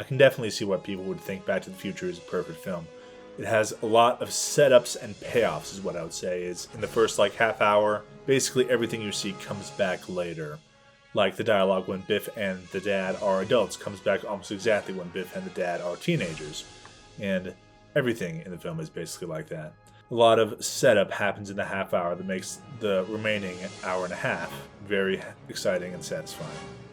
I can definitely see why people would think Back to the Future is a perfect film. It has a lot of setups and payoffs, is what I would say. Is in the first half hour, basically everything you see comes back later. Like the dialogue when Biff and the dad are adults comes back almost exactly when Biff and the dad are teenagers. And everything in the film is basically like that. A lot of setup happens in the half hour that makes the remaining hour and a half very exciting and satisfying.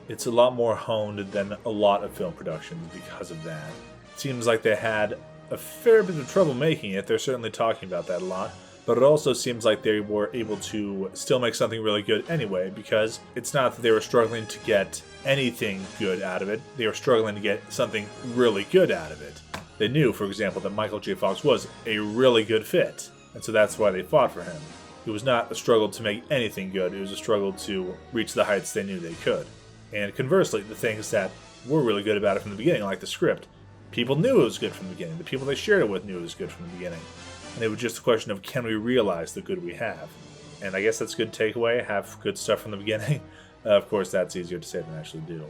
It's a lot more honed than a lot of film productions because of that. It seems like they had a fair bit of trouble making it. They're certainly talking about that a lot. But it also seems like they were able to still make something really good anyway, because it's not that they were struggling to get anything good out of it. They were struggling to get something really good out of it. They knew, for example, that Michael J. Fox was a really good fit, and so that's why they fought for him. It was not a struggle to make anything good. It was a struggle to reach the heights they knew they could. And conversely, the things that were really good about it from the beginning, like the script, people knew it was good from the beginning. The people they shared it with knew it was good from the beginning. And it was just a question of, can we realize the good we have? And I guess that's a good takeaway, have good stuff from the beginning. Of course, that's easier to say than actually do.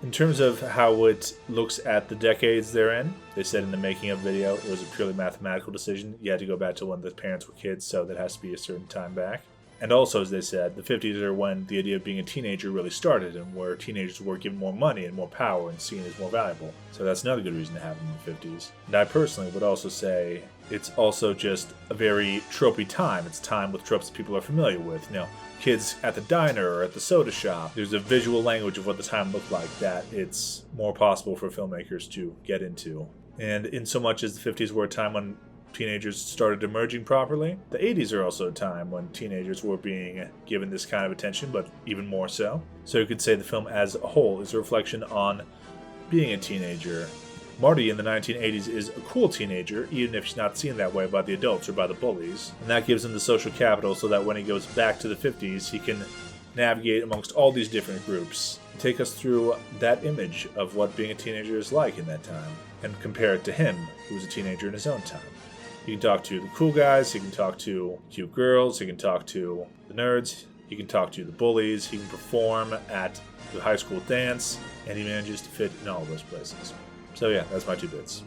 In terms of how it looks at the decades they're in, they said in the making of video, it was a purely mathematical decision. You had to go back to when the parents were kids, so that has to be a certain time back. And also, as they said, the 50s are when the idea of being a teenager really started, and where teenagers were given more money and more power and seen as more valuable. So that's another good reason to have them in the 50s. And I personally would also say it's also just a very tropey time. It's a time with tropes that people are familiar with. You know, kids at the diner or at the soda shop. There's a visual language of what the time looked like that it's more possible for filmmakers to get into. And in so much as the 50s were a time when teenagers started emerging properly, the 80s are also a time when teenagers were being given this kind of attention, but even more so. So you could say the film as a whole is a reflection on being a teenager. Marty in the 1980s is a cool teenager, even if she's not seen that way by the adults or by the bullies. And that gives him the social capital so that when he goes back to the 50s, he can navigate amongst all these different groups and take us through that image of what being a teenager is like in that time, and compare it to him, who was a teenager in his own time. He can talk to the cool guys, he can talk to cute girls, he can talk to the nerds, he can talk to the bullies, he can perform at the high school dance, and he manages to fit in all those places. So yeah, that's my 2 bits.